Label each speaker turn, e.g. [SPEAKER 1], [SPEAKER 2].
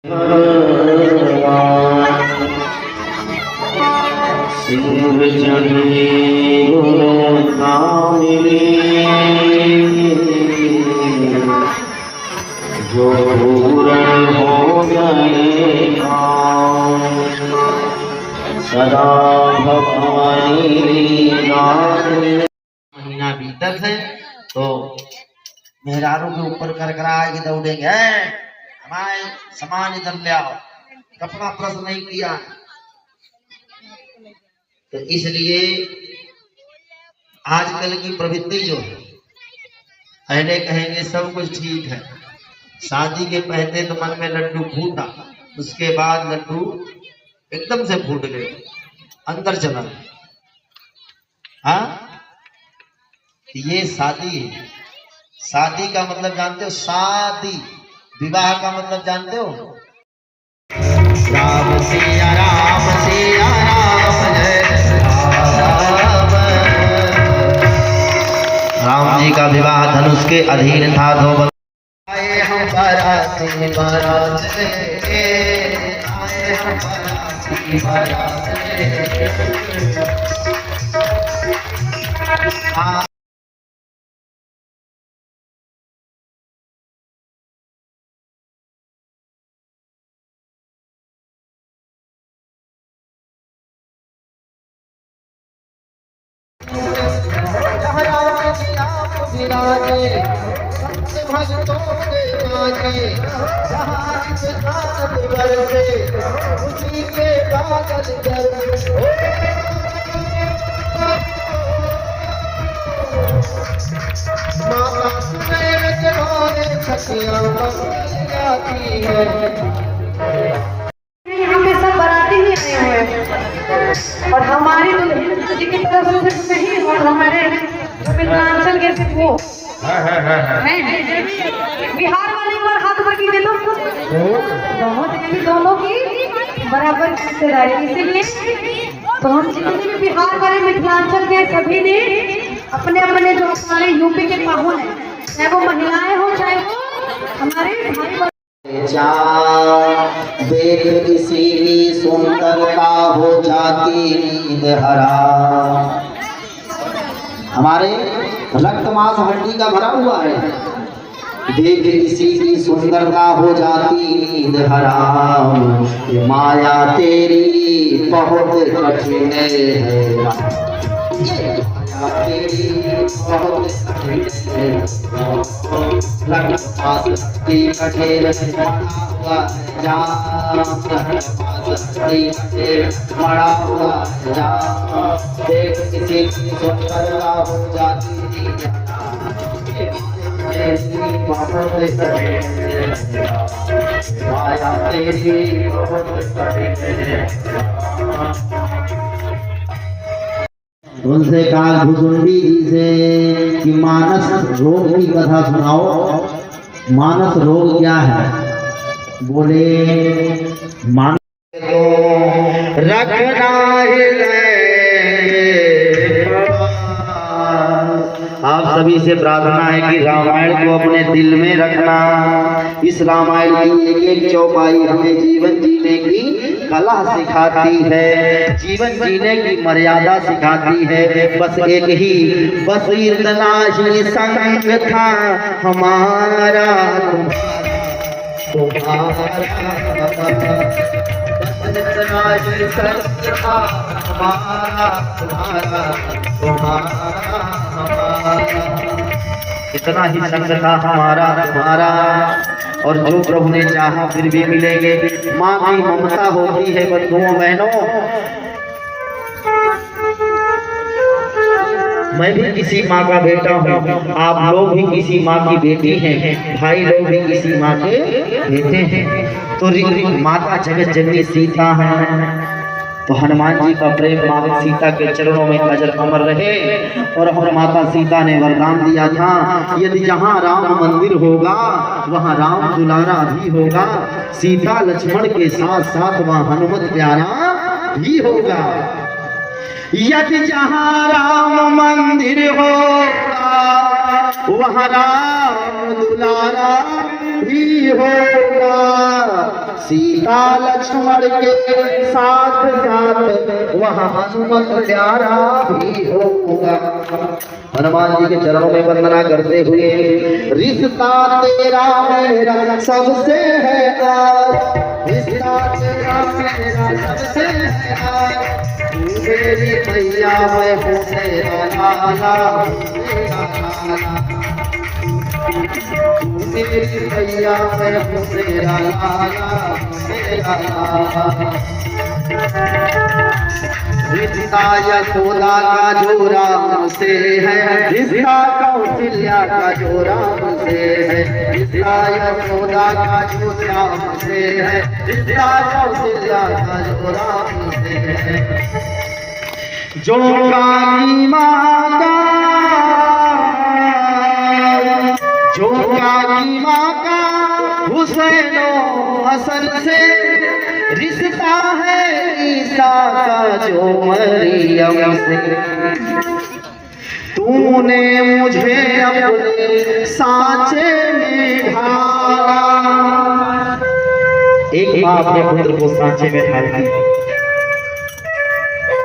[SPEAKER 1] सिंह चढ़े जो पूर्ण हो गए सदा भवानी महीना बीतत है तो मेहरारू के ऊपर कर के दौड़ेंगे, हमारे सामान इधर ले आओ, कपड़ा प्रेस नहीं किया। तो इसलिए आजकल की प्रवृत्ति जो है, पहले कहेंगे सब कुछ ठीक है, शादी के पहले तो मन में लड्डू फूटा, उसके बाद लड्डू एकदम से फूट गए, अंदर चला। हाँ, ये शादी है। शादी का मतलब जानते हो? शादी। विवाह का मतलब जानते हो? राम सिया राम सिया राम जय राम। राम जी का विवाह धनुष के अधीन था। दो आए हम बाराती बाराती, आए हम बाराती बाराती। भक्तों के मांगे उसी के बादल
[SPEAKER 2] यहाँ पे सब बाराती ही आए हुए हैं और हमारी दुल्हन जी की तरफ से नहीं, और हमारे मिथिलांचल के सिर्फ वो बिहार वाले पर हाथ बटी दे लो, बहुत दोनों की बराबर हिस्सेदारी। इसीलिए तो हम जितने भी बिहार वाले मिथिलांचल के सभी ने अपने अपने जो हमारे यूपी के पाहुन है, चाहे वो महिलाएं हो चाहे वो हमारे भाई
[SPEAKER 1] देख इसी सुंदरता हो जाती नींद हरा। हमारे रक्त मांस हड्डी का भरा हुआ है, देख इसी की सुंदरता हो जाती नींद हराम। ये माया तेरी बहुत कठिन है, तेरी बहुत कठिन है। मरा हुआ देख किसी की सुंदरता हो जाती माया तेरी बहुत उनसे कहा भुजुंडी जी से कि मानस रोग की कथा सुनाओ। मानस रोग क्या है? बोले मानस तो रखना है। आप सभी से प्रार्थना है कि रामायण को अपने दिल में रखना। इस रामायण की एक एक चौपाई हमें जीवन जीने की कला सिखाती है, जीवन जीने की मर्यादा सिखाती है। बस एक ही, बस इतना ही संग था हमारा तुम्हारा, इतना ही संग था हमारा तुम्हारा, इतना ही संग था हमारा तुम्हारा। और जो प्रभु ने चाहा फिर भी मिलेंगे। माँ की ममता होती है बंधुओं बहनों। मैं भी किसी माँ का बेटा हूँ, आप लोग भी किसी माँ की बेटी हैं, भाई लोग भी किसी माँ के बेटे हैं। तो माता जगत जननी सीता है, तो हनुमान जी का प्रेम माता सीता के चरणों में अजर अमर रहे। और हम माता सीता ने वरदान दिया था, यदि जहाँ राम मंदिर होगा वहाँ राम दुलारा भी होगा, सीता लक्ष्मण के साथ साथ वहाँ हनुमत प्यारा भी होगा। यदि जहाँ राम मंदिर होगा वहाँ राम दुलारा भी होगा, सीता लक्ष्मण के साथ साथ वहाँ हनुमत प्यारा भी होगा। हनुमान जी के चरणों में वंदना करते हुए, रिश्ता तेरा मेरा सबसे है आज, रिश्ता तेरा मेरा सबसे है आज, तू मेरी मैया मैं हूँ तेरा लाला, तेरा लाला, तू मेरी मैया मैं हूँ तेरा लाला, तेरा लाला। रिश्ता यशोदा का जो राम से है, रिश्ता कौशल्या का जो राम से है, रिश्ता यशोदा का जो राम से है, रिश्ता कौशल्या का जो राम से है। जो काली माँ का, जो काली माँ का हुसैनो हसन से रिश्ता है, ईसा का जो मरियम से। तूने मुझे अपने सांचे में ढाला। एक माँ अपने पुत्र को सांचे में ढालती है,